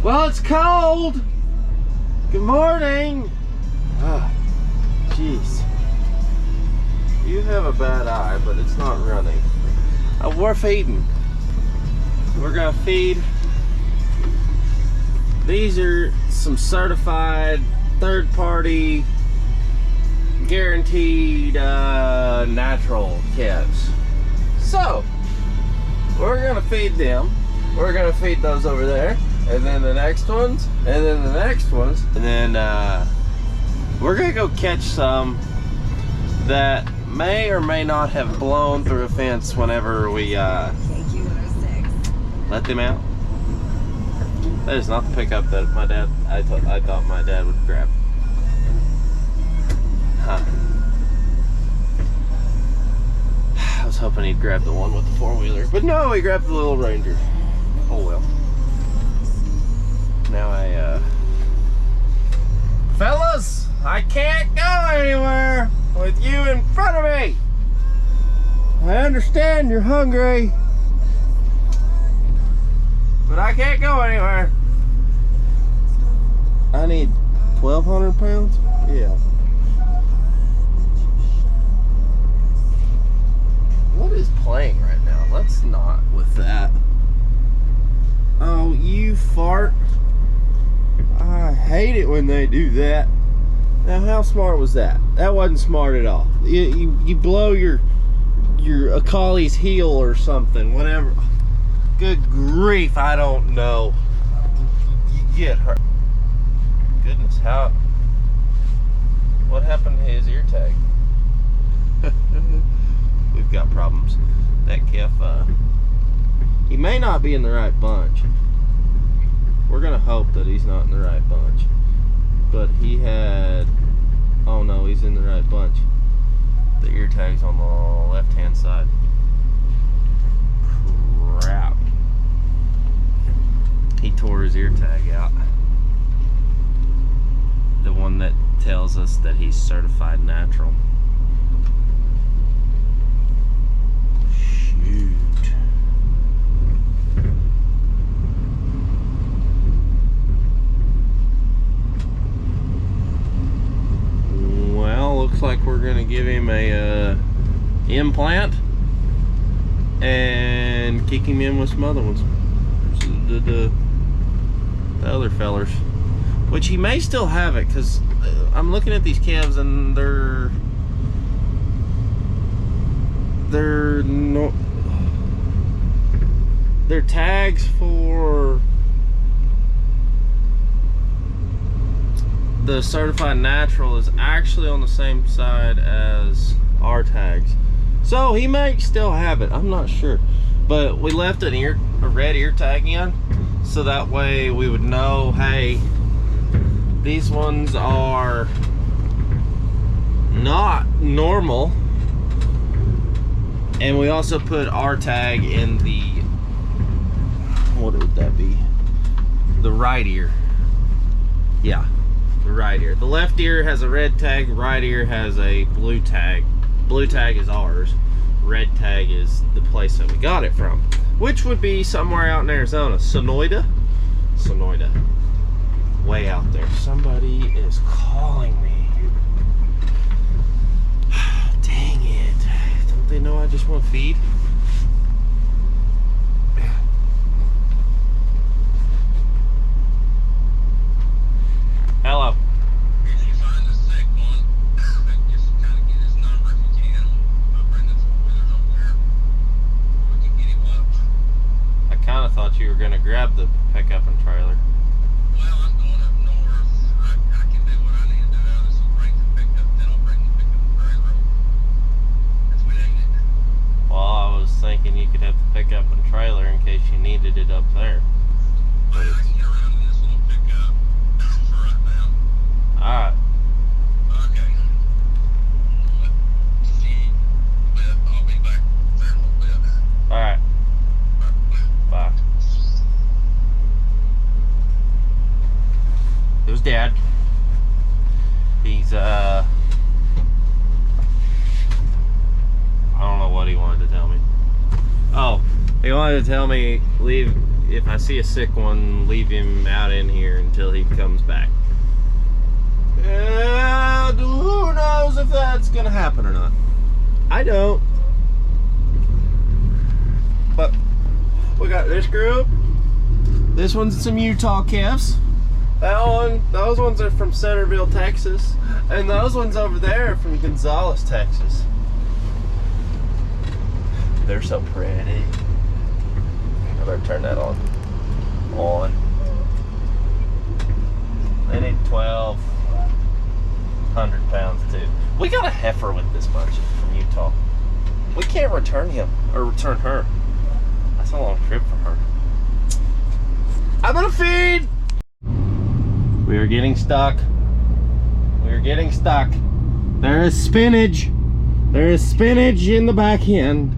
Well, it's cold. Good morning. Ah, jeez. You have a bad eye, but it's not running. We're feeding. We're gonna feed. These are some certified, third-party, guaranteed natural calves. So, we're gonna feed them. We're gonna feed those over there, and then the next ones, and then the next ones, and then we're gonna go catch some that may or may not have blown through a fence whenever we let them out. That is not the pickup that my dad, I thought my dad would grab. Huh. I was hoping he'd grab the one with the four-wheeler, but no, he grabbed the little Ranger. Oh well. Now fellas, I can't go anywhere with you in front of me. I understand you're hungry, but I can't go anywhere. I need 1,200 pounds? Yeah. What is playing right now? Let's not with that. Oh, you fart. I hate it when they do that. Now, how smart was that? That wasn't smart at all. You blow your Akali's heel or something, whatever. Good grief, I don't know. You get hurt. Goodness, what happened to his ear tag? We've got problems. That calf, he may not be in the right bunch. We're gonna hope that he's not in the right bunch. But he had, oh no, he's in the right bunch. The ear tag's on the left-hand side. Crap. He tore his ear tag out. The one that tells us that he's certified natural. Shoot. Well, looks like we're gonna give him a implant and kick him in with some other ones. The other fellers, which he may still have it, because I'm looking at these calves and they're tags for the certified natural is actually on the same side as our tags, so he may still have it. I'm not sure, but we left a red ear tag in, so that way we would know, hey, these ones are not normal. And we also put our tag in the, what would that be? The right ear. Yeah, the right ear. The left ear has a red tag, the right ear has a blue tag. Blue tag is ours. Red tag is the place that we got it from, which would be somewhere out in Arizona. Sonoyta? Sonoyta. Way out there. Somebody is calling me. Dang it. Don't they know I just want to feed? Hello. If you find a sick one, just kind of get his number if you can. I'll bring the four-wheelers over there. We can get him up. I kind of thought you were going to grab the pickup and trailer. Well, I'm going up north. I can do what I need to do out of this. I'll bring the pickup, then I'll bring the pickup and trailer over. If we need it. Well, I was thinking you could have the pickup and trailer in case you needed it up there. Well, I can get around in this little pickup for right now. Alright. Okay. I'll be back there in a little bit. Alright. Bye. It was Dad. He's I don't know what he wanted to tell me. Oh, he wanted to tell me if I see a sick one, leave him out in here until he comes back. And who knows if that's gonna happen or not. I don't. But we got this group. This one's some Utah calves. That one, those ones are from Centerville, Texas. And those ones over there are from Gonzales, Texas. They're so pretty. I better turn that on. They need 1,200 pounds too. We got a heifer with this bunch from Utah. We can't return him or return her. That's a long trip for her. I'm gonna feed. We are getting stuck. We are getting stuck. There is spinach. There is spinach in the back end.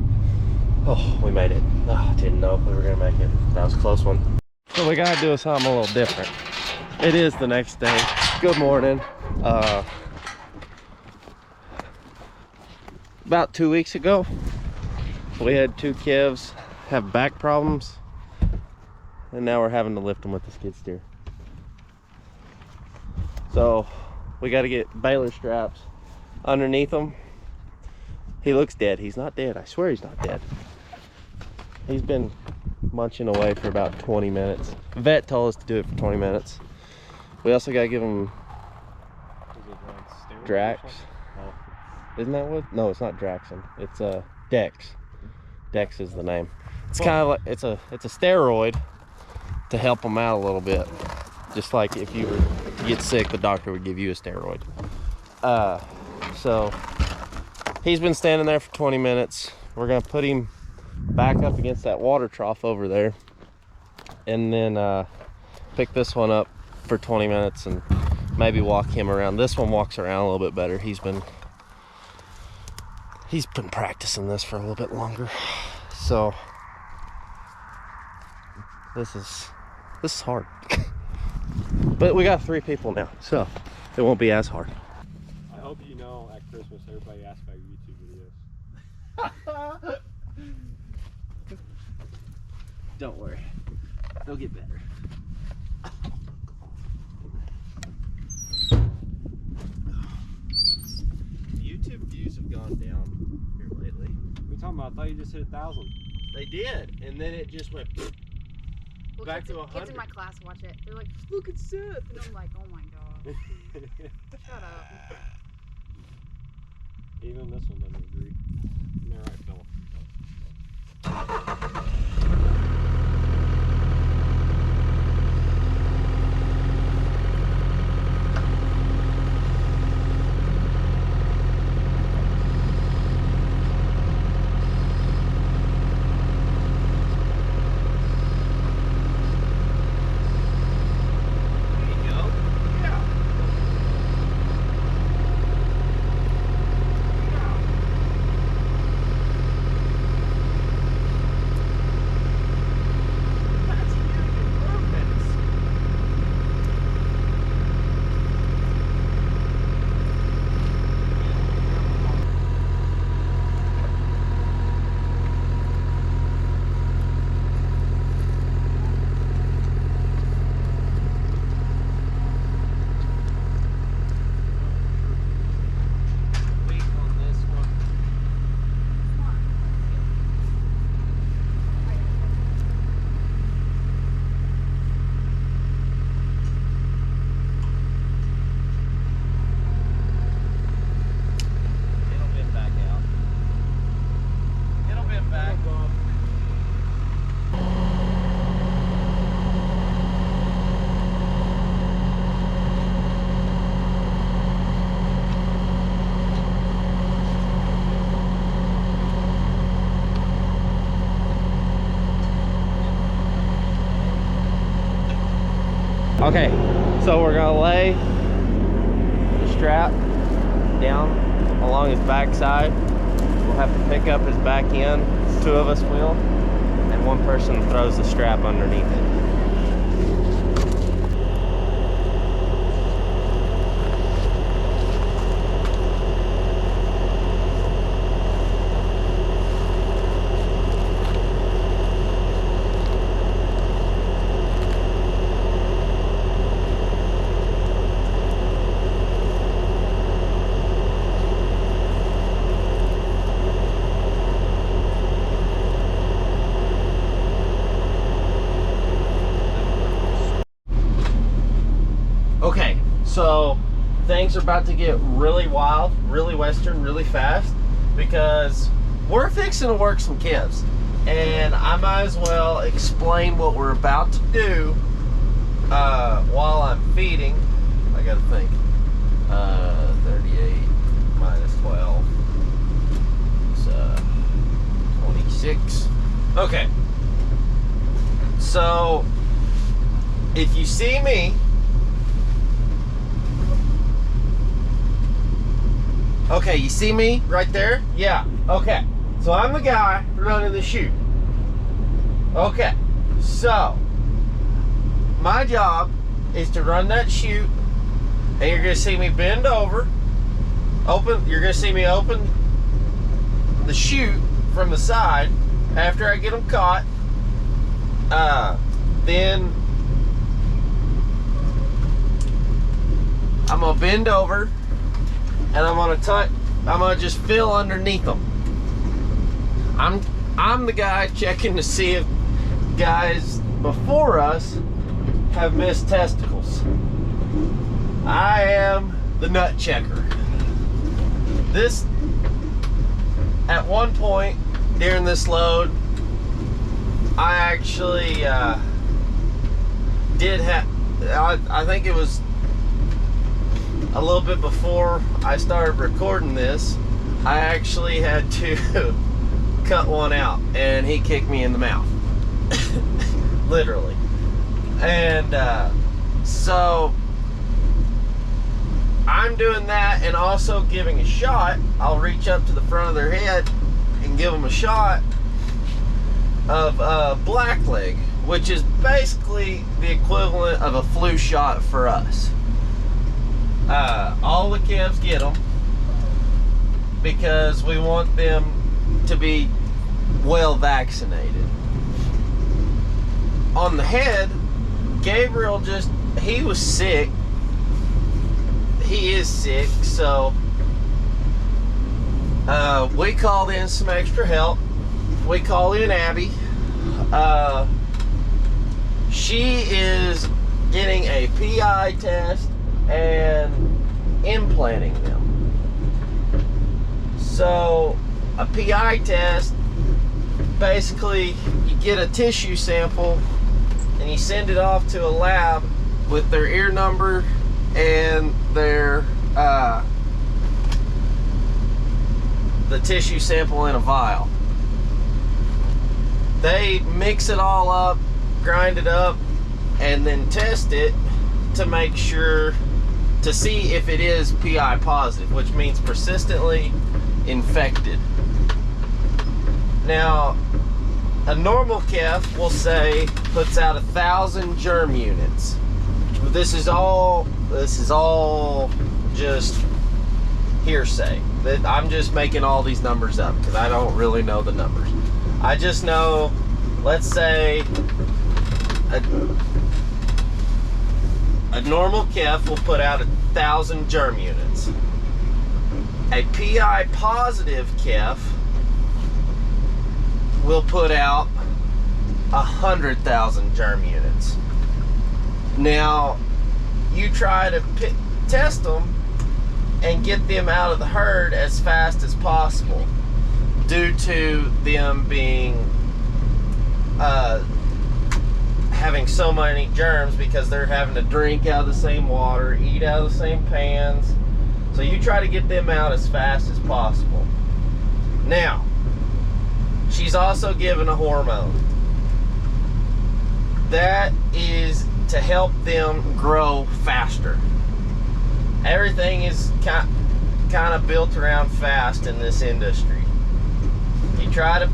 Oh, we made it. Oh, didn't know if we were gonna make it. That was a close one. So we gotta do something a little different. It is the next day. Good morning. About 2 weeks ago, we had 2 calves have back problems, and now we're having to lift them with the skid steer. So we got to get baler straps underneath him. He looks dead. He's not dead. I swear he's not dead. He's been munching away for about 20 minutes. Vet told us to do it for 20 minutes. We also got to give him Drax. Isn't that what? No, it's not Draxon. It's Dex. Dex is the name. It's kind of like it's a steroid to help him out a little bit. Just like if you were to get sick, the doctor would give you a steroid. So he's been standing there for 20 minutes. We're gonna put him back up against that water trough over there, and then pick this one up for 20 minutes and maybe walk him around. This one walks around a little bit better. He's been practicing this for a little bit longer. So this is hard. But we got 3 people now, so it won't be as hard. I hope you know at Christmas everybody asks about your YouTube videos. Don't worry, they'll get better. YouTube views have gone down here lately. What are you talking about? I thought you just hit 1,000. They did, and then it just went Well, back kids, to 100. kids in my class watch it. They're like, look at Seth. And I'm like, oh my god. Shut up. Even this one doesn't agree. Isn't that right, Phil? Okay, so we're gonna lay the strap down along his back side. We'll have to pick up his back end. 2 of us will, and 1 person throws the strap underneath it. So things are about to get really wild, really western, really fast, because we're fixing to work some calves. And I might as well explain what we're about to do while I'm feeding. I gotta think. 38 minus 12 is 26. Okay. So if you see me, okay, you see me right there? Yeah, okay. So I'm the guy running the chute. Okay, so my job is to run that chute, and you're gonna see me bend over, you're gonna see me open the chute from the side after I get them caught. Then I'm gonna bend over, and I'm gonna just fill underneath them. I'm the guy checking to see if guys before us have missed testicles. I am the nut checker. This, at one point during this load, I actually did have, I think it was a little bit before I started recording this, I actually had to cut one out, and he kicked me in the mouth. Literally. And so I'm doing that, and also giving a shot. I'll reach up to the front of their head and give them a shot of blackleg, which is basically the equivalent of a flu shot for us. All the calves get them because we want them to be well vaccinated. On the head, Gabriel he was sick. He is sick, so we called in some extra help. We called in Abby. She is getting a PI test and implanting them. So a PI test, basically you get a tissue sample and you send it off to a lab with their ear number and their the tissue sample in a vial. They mix it all up, grind it up, and then test it to make sure, to see if it is PI positive, which means persistently infected. Now, a normal calf, will say, puts out 1,000 germ units. This is all just hearsay. I'm just making all these numbers up because I don't really know the numbers. I just know, let's say a normal calf will put out 1,000 germ units. A PI positive calf will put out 100,000 germ units. Now, you try to test them and get them out of the herd as fast as possible, due to them being having so many germs, because they're having to drink out of the same water, eat out of the same pans. So you try to get them out as fast as possible. Now, she's also given a hormone. That is to help them grow faster. Everything is kind of built around fast in this industry. You try to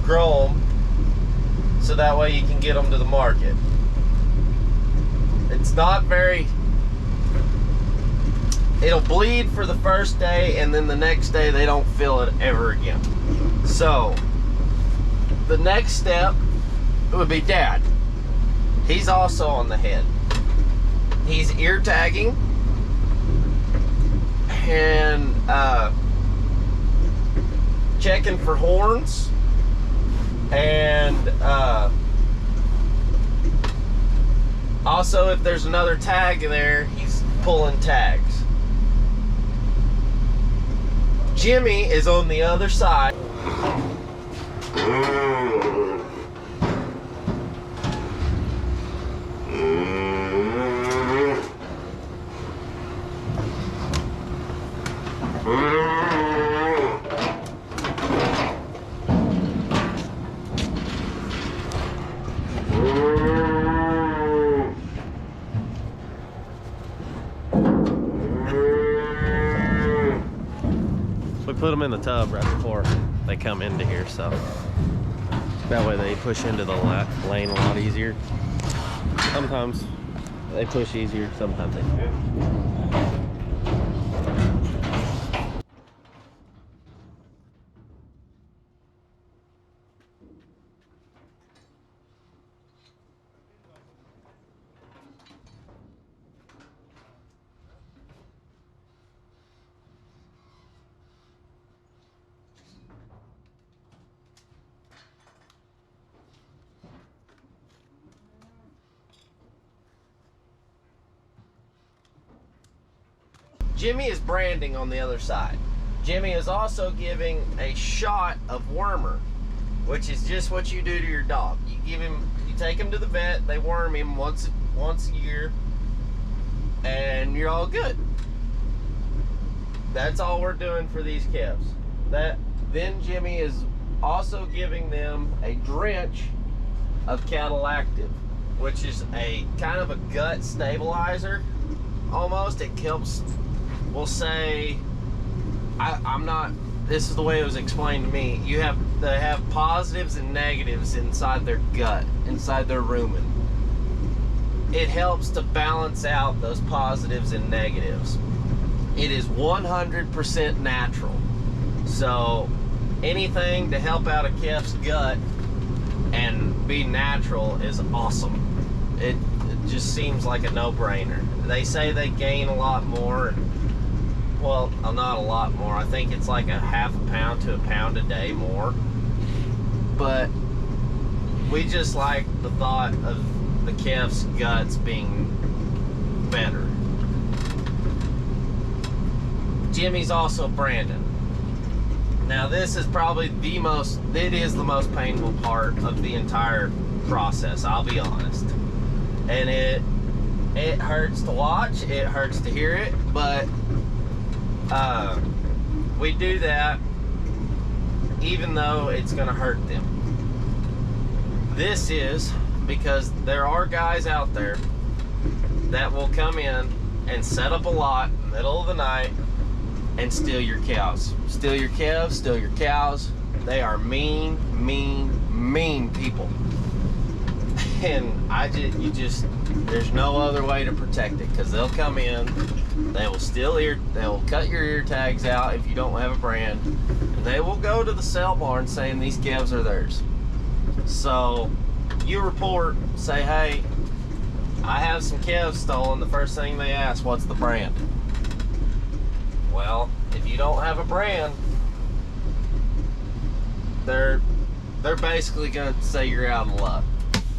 grow them so that way you can get them to the market. It's not very, it'll bleed for the first day, and then the next day they don't feel it ever again. So the next step would be Dad. He's also on the head. He's ear tagging and checking for horns, and also if there's another tag there, he's pulling tags. Jimmy is on the other side. We put them in the tub right before they come into here, so that way they push into the lane a lot easier. Sometimes they push easier, sometimes they don't. Jimmy is branding on the other side. Jimmy is also giving a shot of wormer, which is just what you do to your dog. You take him to the vet, they worm him once a year, and you're all good. That's all we're doing for these calves. Then Jimmy is also giving them a drench of Cattle Active, which is a kind of a gut stabilizer almost. It helps. We'll say, this is the way it was explained to me. They have positives and negatives inside their gut, inside their rumen. It helps to balance out those positives and negatives. It is 100% natural. So anything to help out a calf's gut and be natural is awesome. It just seems like a no-brainer. They say they gain a lot more. Well, not a lot more. I think it's like a half a pound to a pound a day more. But we just like the thought of the calf's guts being better. Jimmy's also Brandon. Now this is probably the most painful part of the entire process, I'll be honest. And it hurts to watch, it hurts to hear it, but we do that even though it's gonna hurt them. This is because there are guys out there that will come in and set up a lot in the middle of the night and steal your cows. Steal your calves, steal your cows. They are mean, mean, mean people. And there's no other way to protect it, because they'll come in, they will cut your ear tags out if you don't have a brand, and they will go to the sale barn saying these calves are theirs. So you report, say, hey, I have some calves stolen. The first thing they ask, what's the brand? Well, if you don't have a brand, they're basically gonna say you're out of luck.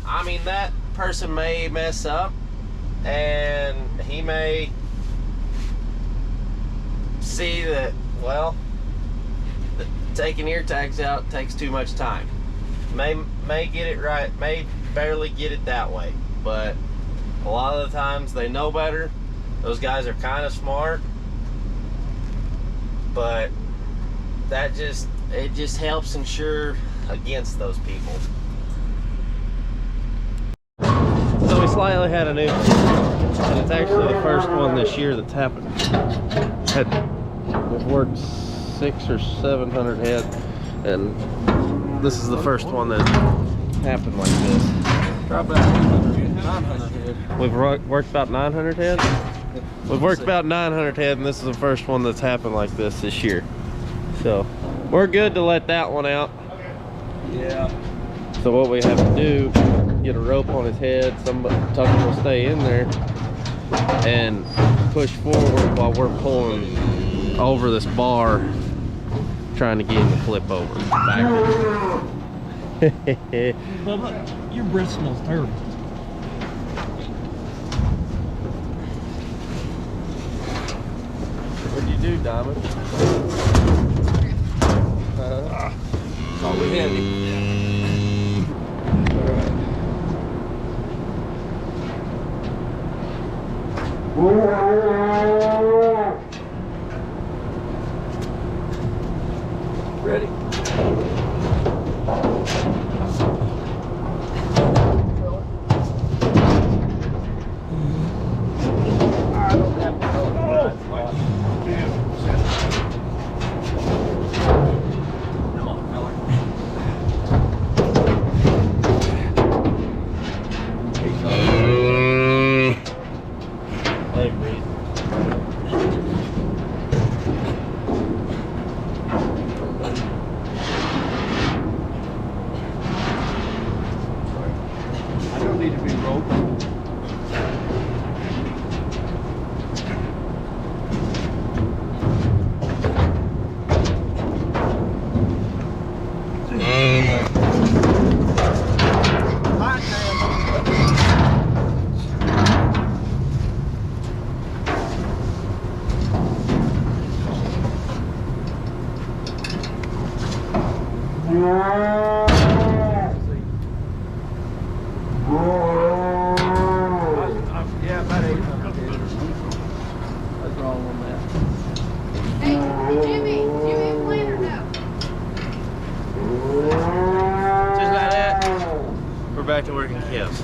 I mean, that person may mess up and he may see that, well, taking ear tags out takes too much time. May get it right, may barely get it that way, but a lot of the times they know better. Those guys are kind of smart, but it just helps ensure against those people. So we slightly had a new, and it's actually the first one this year that's happened. We've worked 600 or 700 head, and this is the first one that happened like this. Probably 900 head. We've worked about 900 head? We've worked about 900 head, and this is the first one that's happened like this year. So we're good to let that one out. Yeah. So what we have to do, get a rope on his head, Tucker will stay in there and push forward while we're pulling over this bar, trying to get him to flip over backwards. Bubba, your breath smells terrible. do, Diamond. It's always handy. Ready? Yeah, about 800. That's wrong on that. Hey, Jimmy, Jimmy playing or no? Just like that, we're back to working calves.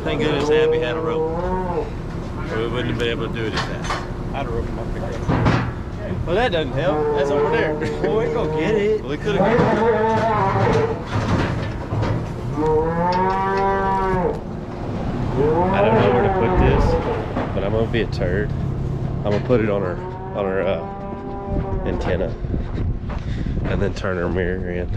Thank goodness Abby had a rope, or we wouldn't have been able to do it as fast. I had a rope in my pickup. Well, that doesn't help. That's over there. Well, we go get it. We could have. I don't know where to put this, but I'm gonna be a turd. I'm gonna put it on her antenna, and then turn her mirror in.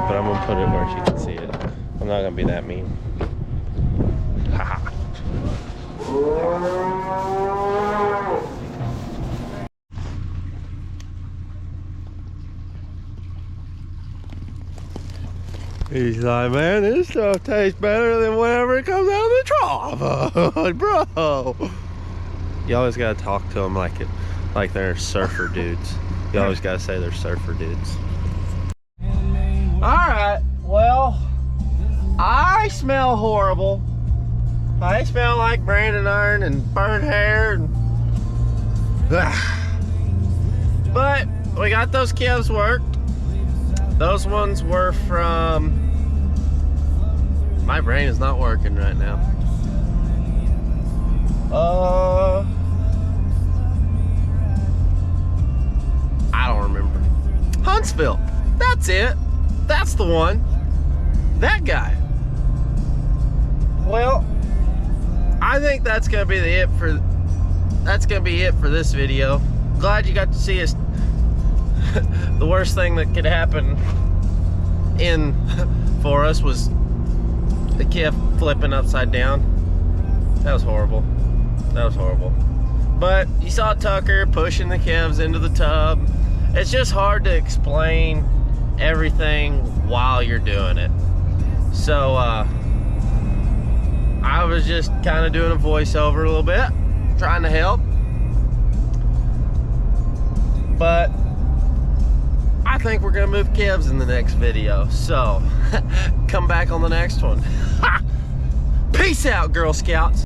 But I'm gonna put it where she can see it. I'm not gonna be that mean. Haha. He's like, man, this stuff tastes better than whenever it comes out of the trough, bro. You always gotta talk to them like they're surfer dudes. You always gotta say they're surfer dudes. All right, well, I smell horrible. I smell like branding iron and burnt hair, and but we got those calves worked. Those ones were from, my brain is not working right now. I don't remember. Huntsville, that's it. That's the one. That guy. Well, I think that's gonna be it for this video. Glad you got to see us. The worst thing that could happen for us was the calf flipping upside down. That was horrible. That was horrible. But you saw Tucker pushing the calves into the tub. It's just hard to explain everything while you're doing it. So I was just kind of doing a voiceover a little bit, trying to help. But I think we're gonna move calves in the next video. So come back on the next one. Peace out, Girl Scouts.